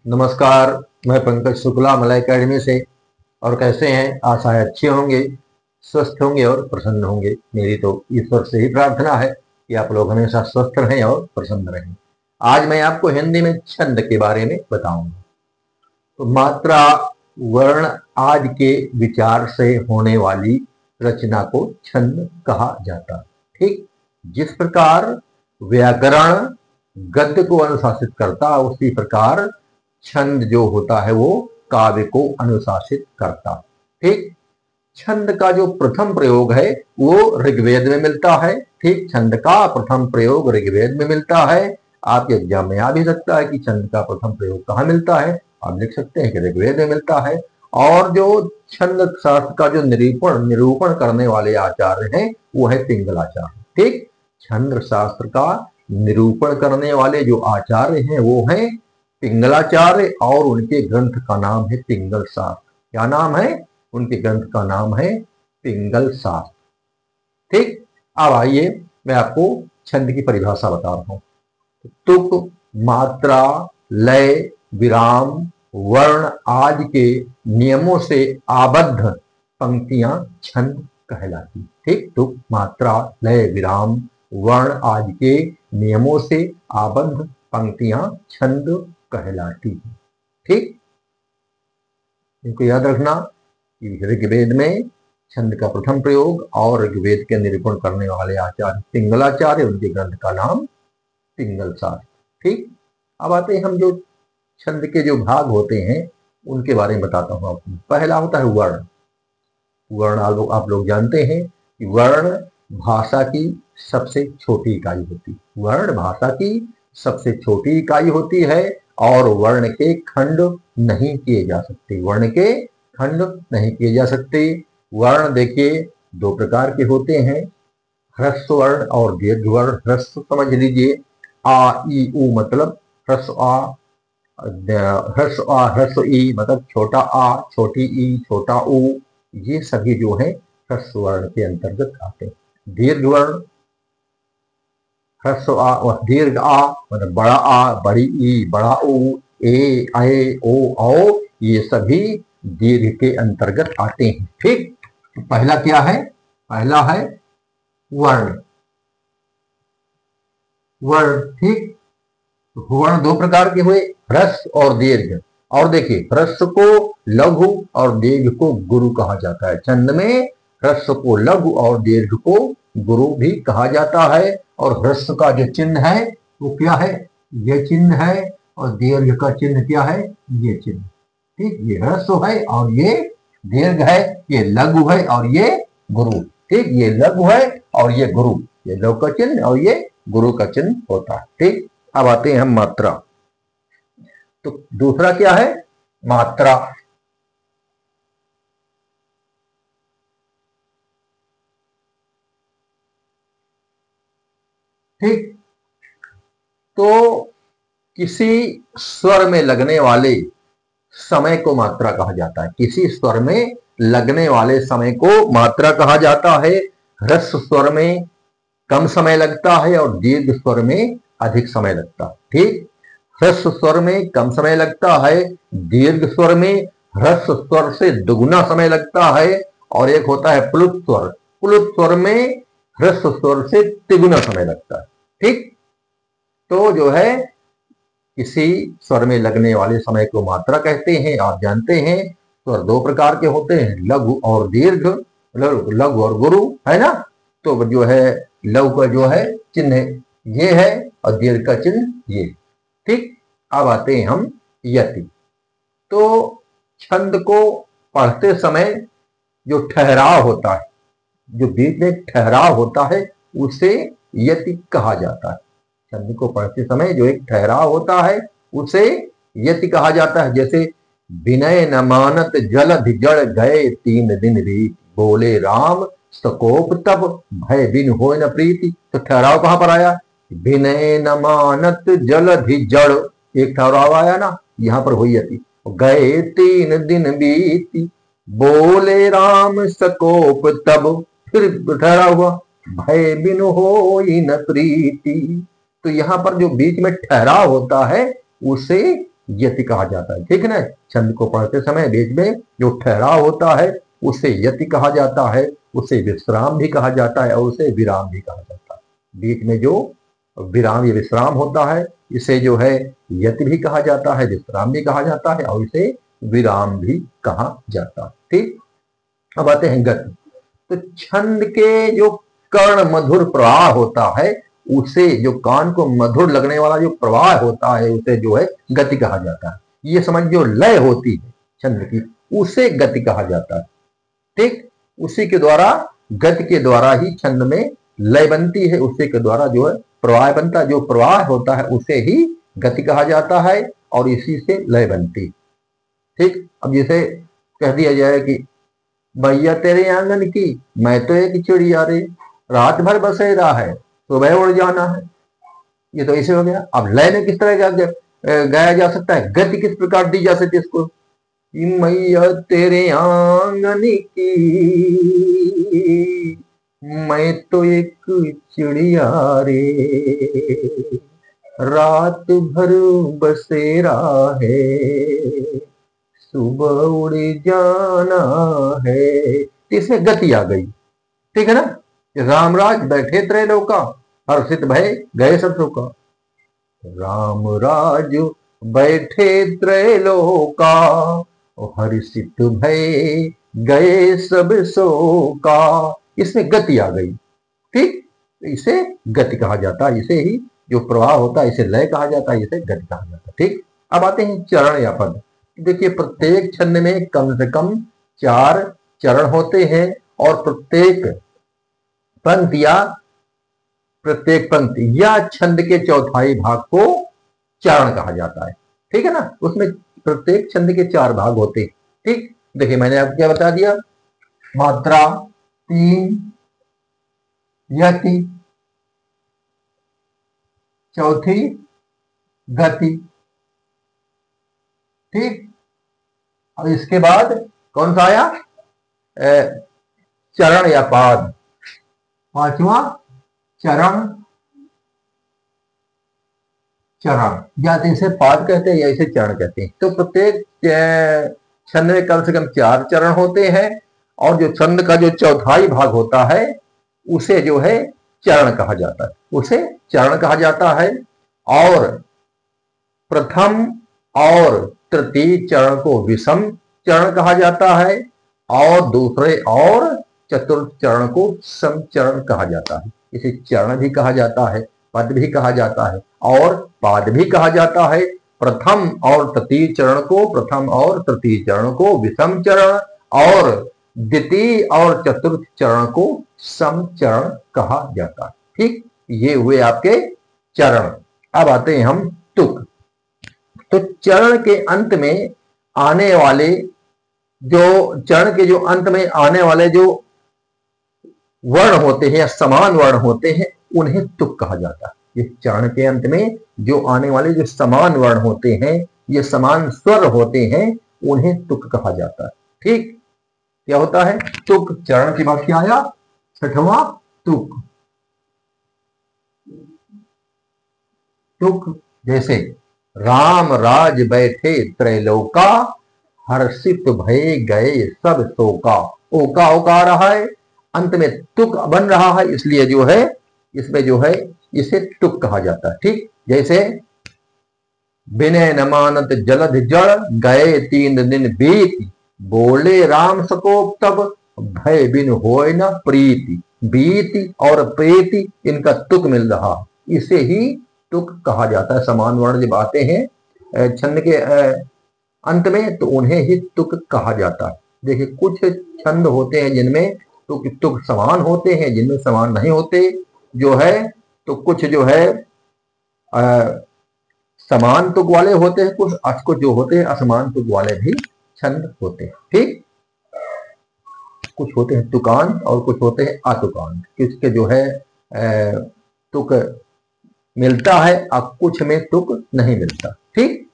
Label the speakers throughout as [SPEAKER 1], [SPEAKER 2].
[SPEAKER 1] नमस्कार। मैं Pankaj Shukla Malay academy से। और कैसे हैं? आशा है अच्छे होंगे, स्वस्थ होंगे और प्रसन्न होंगे। मेरी तो ईश्वर से ही प्रार्थना है कि आप लोग हमेशा स्वस्थ रहें और प्रसन्न रहें। आज मैं आपको हिंदी में छंद के बारे में बताऊंगा। तो मात्रा, वर्ण आदि के विचार से होने वाली रचना को छंद कहा जाता है। ठीक, जिस प्रकार व्याकरण गद्य को अनुशासित करता है, उसी प्रकार छंद जो होता है वो काव्य को अनुशासित करता है। ठीक, छंद का जो प्रथम प्रयोग है वो ऋग्वेद में मिलता है। ठीक, छंद का प्रथम प्रयोग ऋग्वेद में मिलता है। आपके एग्जाम में आ भी सकता है कि छंद का प्रथम प्रयोग कहाँ मिलता है। आप लिख सकते हैं कि ऋग्वेद में मिलता है। और जो छंद शास्त्र का जो निरूपण करने वाले आचार्य हैं वो है पिंगलाचार्य। ठीक, छंद शास्त्र का निरूपण करने वाले जो आचार्य हैं वो हैं पिंगलाचार्य, और उनके ग्रंथ का नाम है पिंगल शास्त्र। क्या नाम है? उनके ग्रंथ का नाम है पिंगल शास्त्र। ठीक, अब आइए मैं आपको छंद की परिभाषा बता रहा हूं। तुक, मात्रा, लय, विराम, वर्ण आदि के नियमों से आबद्ध पंक्तियां छंद कहलाती। ठीक, तुक, मात्रा, लय, विराम, वर्ण आदि के नियमों से आबद्ध पंक्तियां छंद कहलाती है। ठीक, इनको याद रखना कि ऋग्वेद में छंद का प्रथम प्रयोग और ऋग्वेद के निरूपण करने वाले आचार्य पिंगलाचार्य, उनके ग्रंथ का नाम पिंगल शास्त्र। ठीक, अब आते हैं हम जो छंद के जो भाग होते हैं उनके बारे में बताता हूं आपको। पहला होता है वर्ण। वर्ण आप लोग जानते हैं कि वर्ण भाषा की सबसे छोटी इकाई होती है। वर्ण भाषा की सबसे छोटी इकाई होती है और वर्ण के खंड नहीं किए जा सकते। वर्ण के खंड नहीं किए जा सकते। वर्ण देखिए दो प्रकार के होते हैं, ह्रस्व वर्ण और दीर्घ वर्ण। ह्रस्व समझ लीजिए आ ई उ मतलब ह्रस्व आ, ह्रस्व ई मतलब छोटा आ, छोटी ई, छोटा उ, ये सभी जो है ह्रस्व वर्ण के अंतर्गत आते हैं। दीर्घ वर्ण ह्रस्व आ और दीर्घ आ मतलब बड़ा आ, बड़ी ई, बड़ा उ, ए, ओ, ये सभी दीर्घ के अंतर्गत आते हैं। ठीक, तो पहला क्या है? पहला है वर्ण। वर्ण, ठीक, वर्ण दो प्रकार के हुए, ह्रस्व और दीर्घ। और देखिए ह्रस्व को लघु और दीर्घ को गुरु कहा जाता है। छंद में ह्रस्व को लघु और दीर्घ को गुरु भी कहा जाता है। और ह्रस्व का जो चिन्ह है वो क्या है? ये चिन्ह है। और दीर्घ का चिन्ह क्या है? ये चिन्ह। ठीक, ये ह्रस्व है और ये दीर्घ है। ये लघु है और ये गुरु। ठीक, ये लघु है और ये गुरु। ये लघु का चिन्ह और ये गुरु का चिन्ह होता है। ठीक, अब आते हैं हम मात्रा। तो दूसरा क्या है? मात्रा। ठीक, तो किसी स्वर में लगने वाले समय को मात्रा कहा जाता है। किसी स्वर में लगने वाले समय को मात्रा कहा जाता है। ह्रस्व स्वर में कम समय लगता है और दीर्घ स्वर में अधिक समय लगता है। ठीक, ह्रस्व स्वर में कम समय लगता है, दीर्घ स्वर में ह्रस्व स्वर से दुगुना समय लगता है। और एक होता है प्लुत स्वर। प्लुत स्वर में ह्रस्व स्वर से तिगुना समय लगता है। ठीक, तो जो है किसी स्वर में लगने वाले समय को मात्रा कहते हैं। आप जानते हैं स्वर दो प्रकार के होते हैं, लघु और दीर्घ, लघु और गुरु, है ना। तो जो है लघु का जो है चिन्ह ये है और दीर्घ का चिन्ह ये। ठीक, अब आते हैं हम यति। तो छंद को पढ़ते समय जो ठहराव होता है, जो बीच में ठहराव होता है, उसे यति कहा जाता है। छंद को पढ़ते समय जो एक ठहराव होता है उसे यति कहा जाता है। जैसे विनय न मानत जलधि जड़ गए 3 दिन रीत, बोले राम सकोप तब भय बिन होय न प्रीति। तो ठहराव कहां पर आया? विनय न मानत जलधि जड़, एक ठहराव आया ना, यहां पर हुई यति। गए 3 दिन बीती, बोले राम सकोप तब, फिर ठहराव हुआ भय बिन होय न प्रीति। तो यहां पर जो बीच में ठहराव होता है उसे यति कहा जाता है। ठीक है ना, छंद को पढ़ते समय बीच में जो ठहराव होता है उसे यति कहा जाता है, उसे विश्राम भी कहा जाता है और उसे विराम भी कहा जाता है। बीच में जो विराम या विश्राम होता है इसे जो है यति भी कहा जाता है, विश्राम भी कहा जाता है और इसे विराम भी कहा जाता है। ठीक, अब आते हैं गति। तो छंद के जो कर्ण मधुर प्रवाह होता है उसे, जो कान को मधुर लगने वाला जो प्रवाह होता है उसे जो है गति कहा जाता है। ये समझ, जो लय होती है छंद की उसे गति कहा जाता है। ठीक, उसी के द्वारा, गति के द्वारा ही छंद में लय बनती है, उसी के द्वारा जो है प्रवाह बनता है। जो प्रवाह होता है उसे ही गति कहा जाता है और इसी से लय बनती। ठीक, अब जैसे कह दिया जाए कि भैया तेरे आंगन की मैं तो एक चिड़िया रे, रात भर बसेरा है सुबह उड़ जाना है, ये तो ऐसे हो गया। अब लय में किस तरह गाया जा सकता है, गति किस प्रकार दी जा सकती है इसको, मैया तेरे आंगन की मैं तो एक चिड़िया रे, रात भर बसेरा है सुबह उड़ जाना है। इसमें गति आ गई। ठीक है ना, रामराज बैठे त्रैलोका हर्षित भय गए सब शोका। रामराज बैठे त्रैलोका हर्षित भय गए सब शोका। इसमें गति आ गई। ठीक, इसे गति कहा जाता है, इसे ही जो प्रवाह होता है इसे लय कहा जाता है, इसे गति कहा जाता है। ठीक, अब आते हैं चरण या पद। देखिए प्रत्येक छंद में कम से कम 4 चरण होते हैं और प्रत्येक पंक्ति या छंद के चौथाई भाग को चरण कहा जाता है। ठीक है ना, उसमें प्रत्येक छंद के 4 भाग होते हैं। ठीक, देखिए मैंने आपको क्या बता दिया, मात्रा 3, यति, चौथी गति। ठीक, और इसके बाद कौन सा आया, चरण या पाद, 5वां चरण या तो इसे पाद कहते हैं या इसे चरण कहते हैं। तो प्रत्येक छंद में कम से कम 4 चरण होते हैं और जो छंद का जो चौथाई भाग होता है उसे जो है चरण कहा जाता है, उसे चरण कहा जाता है। और प्रथम और तृतीय चरण को विषम चरण कहा जाता है और दूसरे और चतुर्थ चरण को सम चरण कहा जाता है। इसे चरण भी कहा जाता है, पद भी कहा जाता है और पाद भी कहा जाता है। प्रथम और तृतीय चरण को, प्रथम और तृतीय चरण को विषम चरण और द्वितीय और चतुर्थ चरण को सम चरण कहा जाता है। ठीक, ये हुए आपके चरण। अब आते हैं हम तुक। तो चरण के अंत में आने वाले जो वर्ण होते हैं या समान वर्ण होते हैं उन्हें तुक कहा जाता है। ये चरण के अंत में जो आने वाले जो समान वर्ण होते हैं, ये समान स्वर होते हैं, उन्हें तुक कहा जाता है। ठीक, क्या होता है तुक, चरण की बात क्या आया, 6वां तुक। तुक जैसे राम राज बैठे त्रैलोका हर्षित भय गए सब शोका। ओका ओका रहा है, अंत में तुक बन रहा है, इसलिए जो है इसमें जो है इसे तुक कहा जाता है। ठीक, जैसे विनय न मानत जलध जड़ गए 3 दिन बीत, बोले राम सकोप तब भय बिन होय न प्रीति। बीति और प्रीति इनका तुक मिल रहा, इसे ही तुक कहा जाता है। समान वर्ण जब आते हैं छंद के अंत में तो उन्हें ही तुक कहा जाता है। देखिए कुछ छंद होते हैं जिनमें तुक समान होते हैं, जिनमें समान नहीं होते जो है। तो कुछ जो है समान तुक वाले होते हैं, कुछ जो होते हैं असमान तुक वाले भी छंद होते हैं। ठीक, कुछ होते हैं तुकांत और कुछ होते हैं अतुकांत। किसके जो है तुक मिलता है और कुछ में तुक नहीं मिलता। ठीक,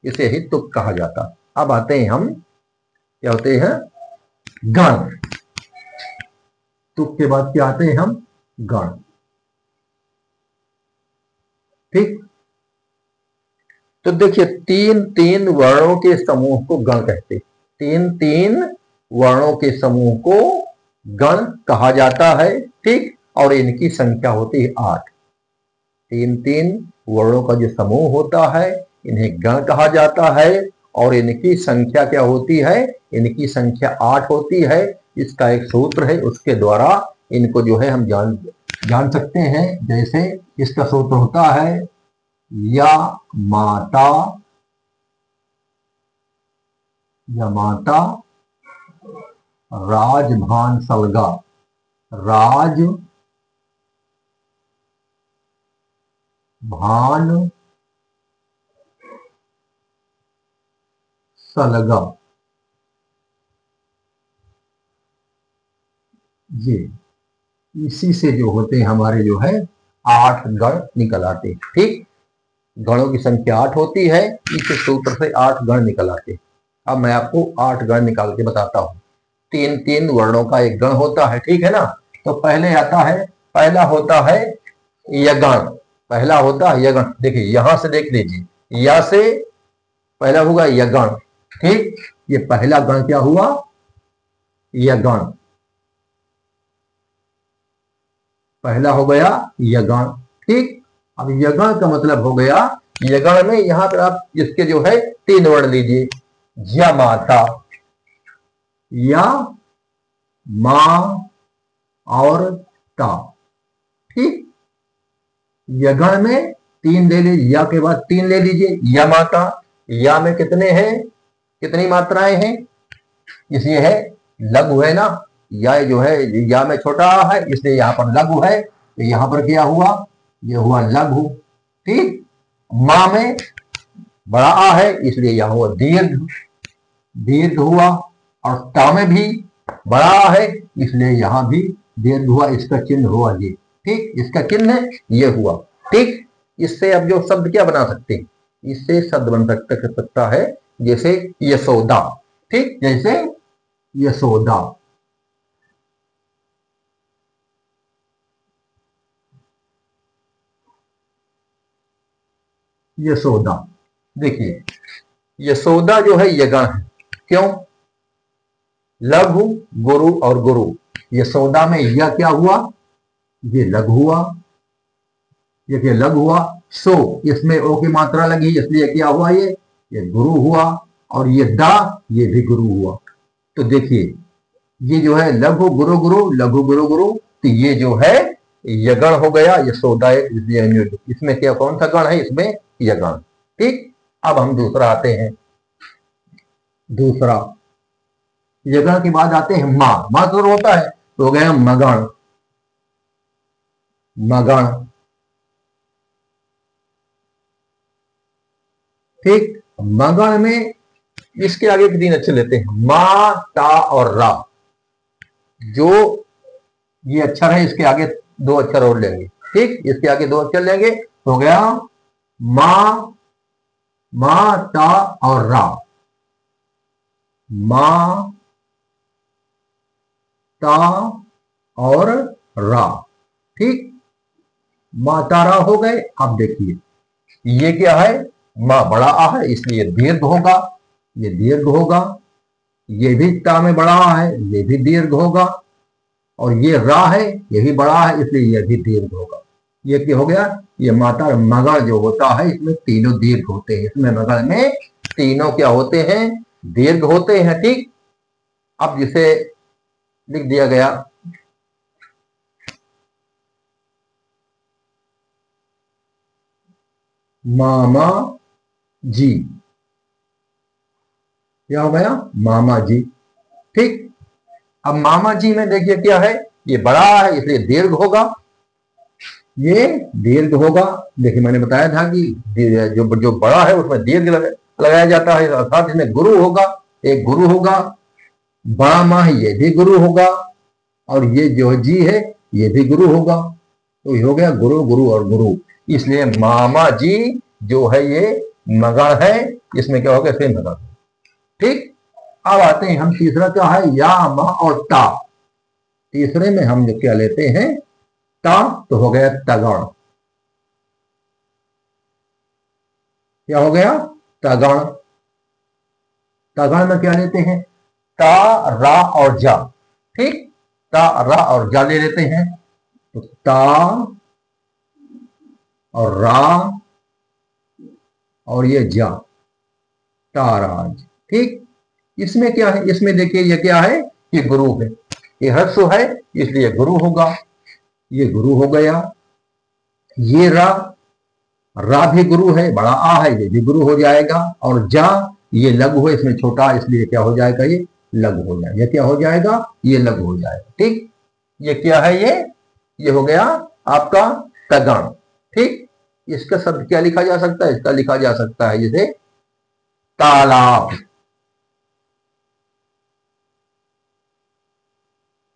[SPEAKER 1] इसे ही तुक कहा जाता। अब आते हैं हम, क्या होते हैं, गण। तुक के बाद क्या आते हैं हम, गण। ठीक, तो देखिए तीन तीन वर्णों के समूह को गण कहते हैं। तीन तीन वर्णों के समूह को गण कहा जाता है, ठीक। और इनकी संख्या होती है 8। तीन तीन वर्णों का जो समूह होता है इन्हें गण कहा जाता है और इनकी संख्या क्या होती है, इनकी संख्या 8 होती है। इसका एक सूत्र है, उसके द्वारा इनको जो है हम जान सकते हैं। जैसे इसका सूत्र होता है या माता राजभान सलगा, राज भान सलगा, ये इसी से जो होते हैं हमारे जो है 8 गण निकल आते हैं, ठीक। गणों की संख्या 8 होती है, इस सूत्र से 8 गण निकल आते हैं। अब मैं आपको 8 गण निकाल के बताता हूं। तीन तीन वर्णों का एक गण होता है, ठीक है ना। तो पहले आता है, पहला होता है यगण, पहला होता है यगण। देखिए यहां से देख लीजिए, या से पहला होगा यगण, ठीक। ये पहला गण क्या हुआ, यगण, पहला हो गया यगण, ठीक। अब यगण का मतलब हो गया, यगण में यहां पर आप इसके जो है 3 वर्ण लीजिए, या माता, या मां और ता, ठीक। यगण में 3 ले लीजिए, या के बाद 3 ले लीजिए, या माता। या में कितने हैं, कितनी मात्राएं हैं, इसलिए है लघु है ना, या जो है या में छोटा है इसलिए यहां पर लघु है, तो यहां पर क्या हुआ, ये हुआ लघु, ठीक। मां में बड़ा आ है इसलिए यहां हुआ दीर्घ, दीर्घ हुआ। और ता में भी बड़ा है इसलिए यहां भी दीर्घ हुआ, इसका चिन्ह हुआ ये, ठीक। इसका चिन्ह ये हुआ, ठीक। इससे अब जो शब्द क्या बना सकते हैं, इससे शब्द बन सकता है जैसे यशोदा, ठीक। जैसे यशोदा, यशोदा। देखिए यशोदा जो है यगण है, क्यों, लघु गुरु और गुरु। यशोदा में यह क्या हुआ, ये लघु हुआ, ये क्या लघु हुआ। सो इसमें ओ की मात्रा लगी इसलिए क्या हुआ, ये गुरु हुआ। और ये दा, ये भी गुरु हुआ। तो देखिए ये जो है लघु गुरु गुरु, लघु गुरु गुरु, तो ये जो है यगण हो गया, यशोदा। इसमें क्या कौन सा गण है, इसमें यगण, ठीक। अब हम दूसरा आते हैं, दूसरा यगण के बाद आते हैं मां। मां तो होता है, तो हो गया मगण, मगण, ठीक। मगण में इसके आगे के 3 अक्षर लेते हैं, मा ता और रा। जो ये अक्षर है इसके आगे 2 अक्षर और लेंगे, ठीक। इसके आगे 2 अक्षर लेंगे तो हो गया मा, मा ता और रा, मा ता और रा, ठीक। मातारा हो गए। अब देखिए ये क्या है, मां बड़ा आ है इसलिए दीर्घ होगा, ये दीर्घ होगा। ये भी ता में बड़ा आ है, ये भी दीर्घ होगा। और ये रा है, ये भी बड़ा है इसलिए ये भी दीर्घ होगा। ये क्या हो गया, ये माता मगड़ जो होता है इसमें तीनों दीर्घ होते हैं, इसमें मगड़ में तीनों क्या होते हैं, दीर्घ होते हैं, ठीक। अब जिसे लिख दिया गया मामा जी, क्या हो गया, मामा जी, ठीक। अब मामा जी में देखिए क्या है, ये बड़ा है इसलिए दीर्घ होगा, ये दीर्घ होगा। देखिए मैंने बताया था कि जो बड़ा है उसमें दीर्घ लगाया जाता है, अर्थात इसमें गुरु होगा, एक गुरु होगा। बड़ा माँ है ये भी गुरु होगा, और ये जो जी है ये भी गुरु होगा। तो ये हो गया गुरु गुरु और गुरु, इसलिए मामा जी जो है ये मगड़ है, इसमें क्या होगा, सेम मगड़, ठीक। अब आते हैं हम तीसरा क्या है, या मा और ता। तीसरे में हम जो क्या लेते हैं, ता, तो हो गया तगड़, क्या हो गया? तगण। तगण में क्या लेते हैं? ता, रा और जा। ठीक, ता, रा और जा ले लेते हैं। तो ता और रा और ये जा, ताराज। ठीक, इसमें क्या है? इसमें देखिए ये क्या है? ये गुरु है, ये ह्रस्व है इसलिए गुरु होगा, ये गुरु हो गया। ये रा भी गुरु है, बड़ा आ है, ये भी गुरु हो जाएगा। और जा, ये लघु है, इसमें छोटा इसलिए क्या हो जाएगा? ये लघु हो जाएगा। ये क्या हो जाएगा? ये लघु हो जाएगा। ठीक, ये क्या है? ये हो गया आपका तगण। ठीक, इसका शब्द क्या लिखा जा सकता है? इसका लिखा जा सकता है जैसे तालाब।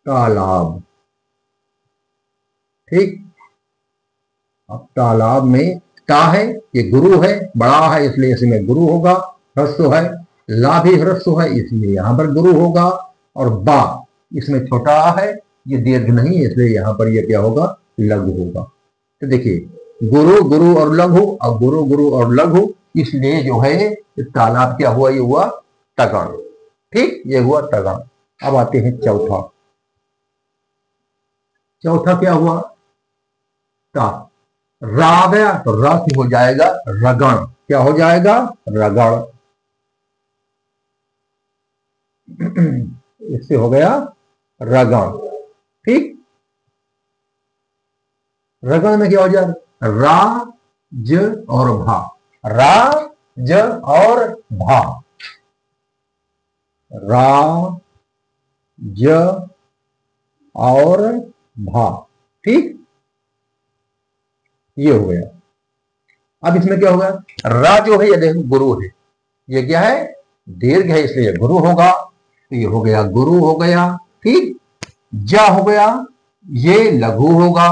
[SPEAKER 1] तालाब। ठीक, अब तालाब में ता है, ये गुरु है, बड़ा है इसलिए इसमें गुरु होगा। ह्रस्व है, ला भी ह्रस्व है इसलिए यहां पर गुरु होगा। और बा, इसमें छोटा आ है, ये दीर्घ नहीं है इसलिए यहां पर ये क्या होगा? लघु होगा। तो देखिए गुरु, गुरु और लघु, और गुरु, गुरु और लघु, इसलिए जो है तालाब क्या हुआ? ये हुआ तगण। ठीक, ये हुआ तगण। अब आते हैं चौथा। चौथा क्या हुआ? ता। रा आ गया तो रा से हो जाएगा रगण। क्या हो जाएगा? रगण। इससे हो गया रगण। ठीक, रगण में क्या हो जाएगा? रा, ज और भा। रा, ज और भा। रा, ज और भा। ठीक, ये हो गया। अब इसमें क्या होगा? रा जो है ये देखो गुरु है, ये क्या है? दीर्घ है इसलिए गुरु होगा। तो ये हो गया गुरु हो गया। ठीक, जा हो गया, ये लघु होगा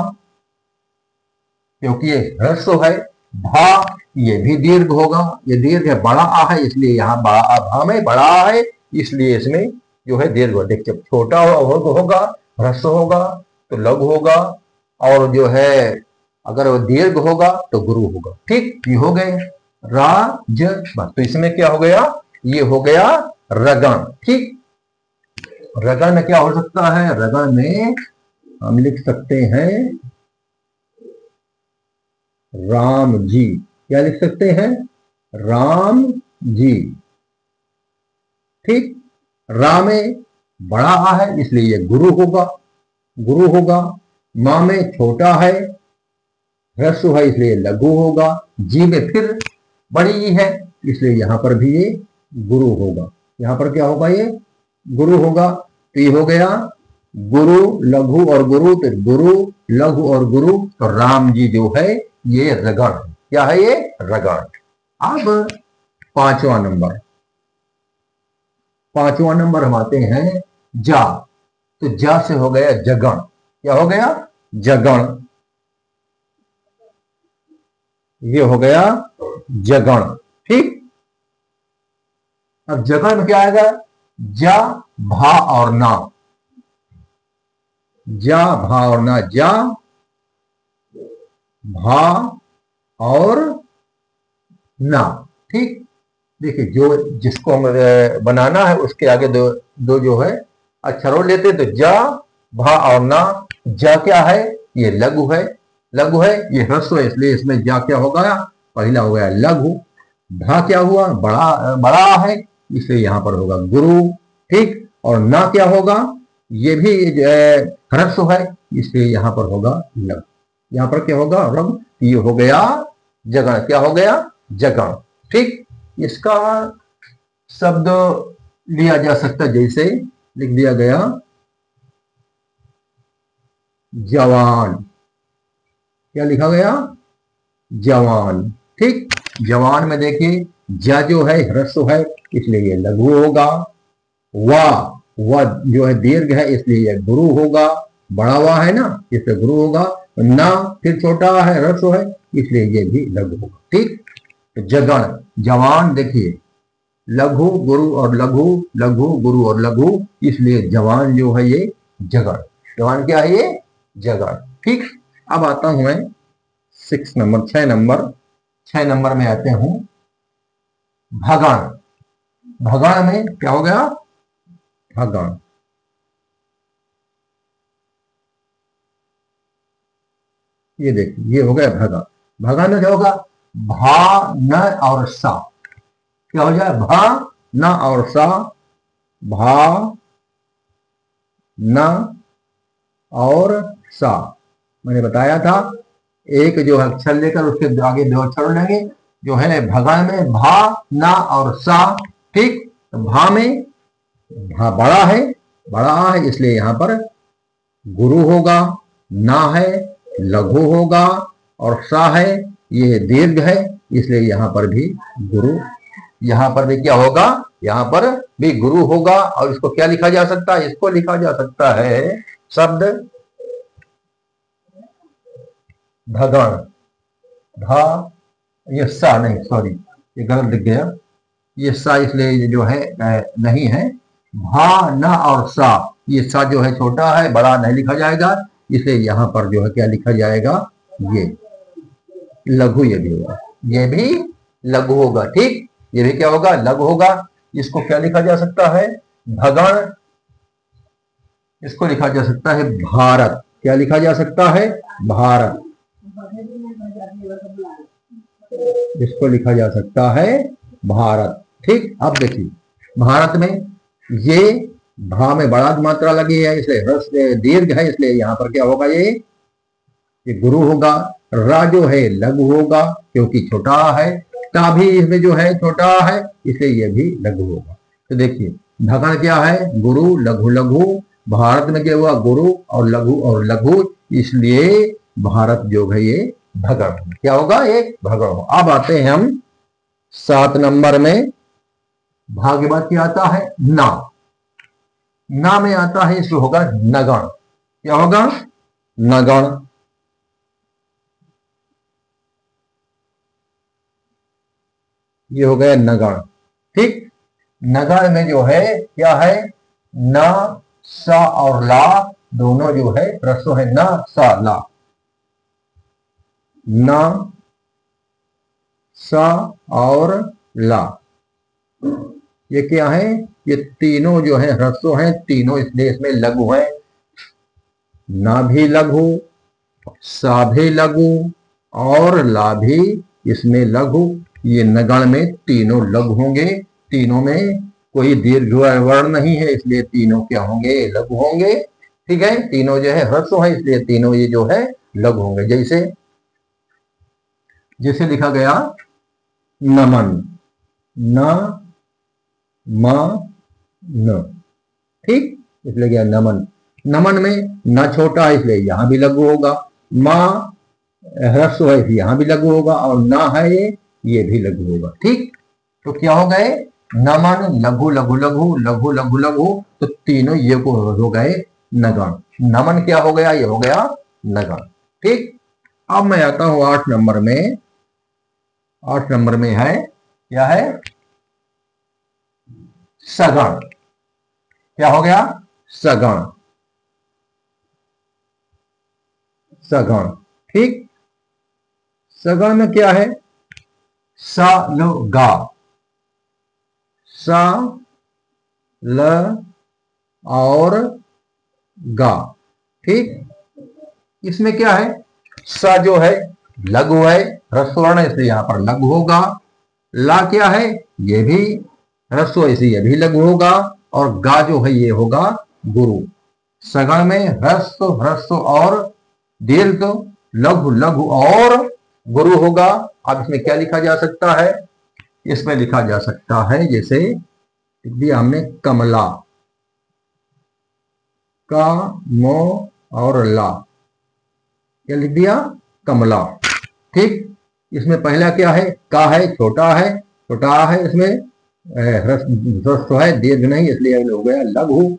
[SPEAKER 1] क्योंकि ये ह्रस्व है। भा, ये भी दीर्घ होगा, ये दीर्घ है, बड़ा आ है इसलिए यहाँ भा में बड़ा है इसलिए इसमें जो है दीर्घ। देख, जब छोटा होगा, ह्रस्व होगा तो लघु होगा, और जो है अगर वो दीर्घ होगा तो गुरु होगा। ठीक, ये हो गए रा, ज, बस। तो इसमें क्या हो गया? ये हो गया रगण। ठीक, रगण में क्या हो सकता है? रगण में हम लिख सकते हैं राम जी। क्या लिख सकते हैं? राम जी। ठीक, रा में बड़ा आ है इसलिए ये गुरु होगा, गुरु होगा। मां में छोटा है, ह्रस्व है इसलिए लघु होगा। जी में फिर बड़ी ई है इसलिए यहां पर भी ये गुरु होगा। यहां पर क्या होगा? ये गुरु होगा। तो ये हो गया गुरु, लघु और गुरु, तो गुरु, लघु और गुरु। तो राम जी जो है ये रगण। क्या है? ये रगण। अब पांचवा नंबर। पांचवा नंबर हम आते हैं जा। तो जा से हो गया जगण। क्या हो गया? जगण। ये हो गया जगण। ठीक, अब जगण में क्या आएगा? जा, भा और ना। जा, भा और ना। जा, भा और ना। ठीक, देखिए जो जिसको हम बनाना है उसके आगे दो जो है अक्षर और लेते, तो जा, भा और ना। जा क्या है? ये लघु है, लघु है, ये ह्रस्व है इसलिए इसमें जा क्या होगा? पहला हो गया लघु। भा क्या हुआ? बड़ा है इसलिए यहां पर होगा गुरु। ठीक, और ना क्या होगा? ये भी ह्रस्व है इसलिए यहां पर होगा लघु। यहां पर क्या होगा? रघु। ये हो गया जगण। क्या हो गया? जगण। ठीक, इसका शब्द लिया जा सकता जैसे लिख दिया गया जवान। क्या लिखा गया? जवान। ठीक, जवान में देखिए जा जो है ह्रस्व है इसलिए ये लघु होगा। वा जो है दीर्घ है इसलिए ये गुरु होगा, बड़ा वा है ना इसलिए गुरु होगा। ना फिर छोटा है, ह्रस्व है इसलिए ये भी लघु होगा। ठीक, तो जगण, जवान देखिए लघु, गुरु और लघु, लघु, गुरु और लघु, इसलिए जवान जो है ये जगण। जवान क्या है? ये जगण। ठीक, अब आता हूं मैं 6 नंबर, 6 नंबर। 6 नंबर में आते हूं भगण, भगण में क्या हो गया, भगण। ये देखिए ये हो गया भगण। भगण में क्या होगा, भा न और सा, क्या हो जाए, भा न और सा, भा न और सा। मैंने बताया था एक जो है अक्षर लेकर उसके आगे दो अक्षर लेंगे, जो है भगण में भा ना और सा। ठीक, तो भा में भा बड़ा है इसलिए यहां पर गुरु होगा, ना है लघु होगा, और सा है ये दीर्घ है इसलिए यहां पर भी गुरु, यहां पर भी क्या होगा, यहां पर भी गुरु होगा। और इसको क्या लिखा जा सकता है, इसको लिखा जा सकता है शब्द भगण, धा, ये सा नहीं, सॉरी ये गलत लिख गया, ये सा इसलिए जो है नहीं है, भा न और सा, ये सा जो है छोटा है, बड़ा नहीं लिखा जाएगा, इसलिए यहां पर जो है क्या लिखा जाएगा, ये लघु, ये भी होगा, ये भी लघु होगा। ठीक, ये भी क्या होगा, लघु होगा। इसको क्या लिखा जा सकता है, भगण, इसको लिखा जा सकता है भारत, क्या लिखा जा सकता है, भारत, इसको लिखा जा सकता है भारत। ठीक, अब देखिए भारत में ये भा में बड़ा मात्रा लगी है इसलिए ह्रस्व दीर्घ है, इसलिए यहां पर क्या होगा, ये गुरु होगा। रा जो है लघु होगा क्योंकि छोटा है, ता भी इसमें जो है छोटा है इसलिए ये भी लघु होगा। तो देखिए भगण क्या है, गुरु लघु लघु, भारत में क्या हुआ, गुरु और लघु इसलिए भारत जो है ये भगण, क्या होगा, एक भगण। अब आते हैं हम 7 नंबर में, भा के बाद क्या आता है, ना, ना में आता है इसको होगा नगण, क्या होगा, नगण। ये हो गया नगण। ठीक, नगण में जो है क्या है, ना सा और ला दोनों जो है ह्रस्व है, ना सा ला, ना सा और ला, ये क्या है, ये तीनों जो है ह्रस्व हैं, तीनों इसलिए इसमें लघु है, ना भी लघु, सा भी लघु और ला भी इसमें लघु। ये नगण में तीनों लघु होंगे, तीनों में कोई दीर्घ वर्ण नहीं है इसलिए तीनों क्या होंगे, लघु होंगे। ठीक है, तीनों जो है ह्रस्व है इसलिए तीनों ये जो है लघु होंगे। जैसे जैसे लिखा गया नमन, न म न, ठीक, इसलिए क्या नमन। नमन में न छोटा है इसलिए यहां भी लघु होगा, मां ह्रस्व है यहां भी लघु होगा, और न है ये भी लघु होगा। ठीक, तो क्या हो गए, नमन लघु लघु लघु लघु लघु लघु, तो तीनों ये को हो गए नगण। नमन क्या हो गया, ये हो गया नगण। ठीक, अब मैं आता हूं 8 नंबर में। 8 नंबर में है क्या है, सगण, क्या हो गया, सगण, सगण। ठीक, सगण में क्या है, सा लो गा, सा ल और गा। ठीक, इसमें क्या है, सा जो है लघु है, ह्रस्व वर्ण है इसलिए यहां पर लघु होगा। ला क्या है, ये भी ह्रस्व इसलिए ये भी लघु होगा, और गा जो है ये होगा गुरु। सगण में ह्रस्व ह्रस्व और दीर्घ, लघु लघु और गुरु होगा। अब इसमें क्या लिखा जा सकता है, इसमें लिखा जा सकता है जैसे लिख दिया हमने कमला, का मो और ला, क्या लिख दिया, कमला। ठीक, इसमें पहला क्या है, का है, छोटा है इसमें ह्रस्व है, दीर्घ नहीं इसलिए हो गया लघु।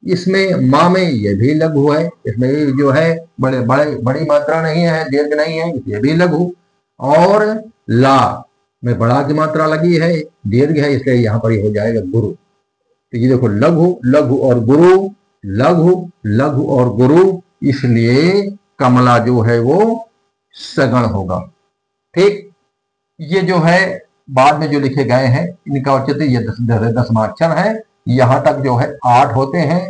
[SPEAKER 1] इसमें माँ में ये भी लघु है, इसमें जो है बड़ी मात्रा नहीं है, दीर्घ नहीं है, ये भी लघु। और ला में बड़ा की मात्रा लगी है, दीर्घ है इसलिए यहां पर हो जाएगा गुरु। तो ये देखो लघु लघु और गुरु, लघु लघु और गुरु, इसलिए कमला जो है वो सगण होगा। ठीक, ये जो है बाद में जो लिखे गए हैं इनका उचित ये दशमाक्षर है। यहां तक जो है 8 होते हैं।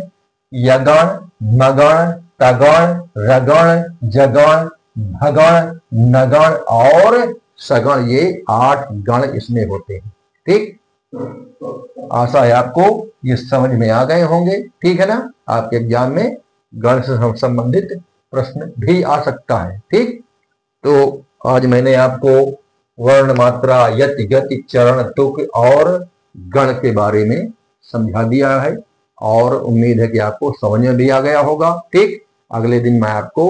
[SPEAKER 1] यगण, मगण, तगण, रगण, जगण, भगण, नगण और सगण, ये 8 गण इसमें होते हैं। ठीक, आशा है आपको ये समझ में आ गए होंगे। ठीक है ना, आपके एग्जाम में गण से संबंधित प्रश्न भी आ सकता है। ठीक, तो आज मैंने आपको वर्ण, मात्रा, यति, गति, चरण, तुक और गण के बारे में समझा दिया है और उम्मीद है कि आपको समझ में भी आ गया होगा। ठीक, अगले दिन मैं आपको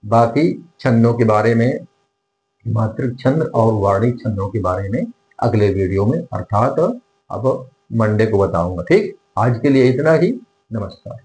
[SPEAKER 1] बाकी छंदों के बारे में, मात्रिक छंद और वार्णिक छंदों के बारे में अगले वीडियो में अर्थात अब मंडे को बताऊंगा। ठीक, आज के लिए इतना ही। नमस्कार।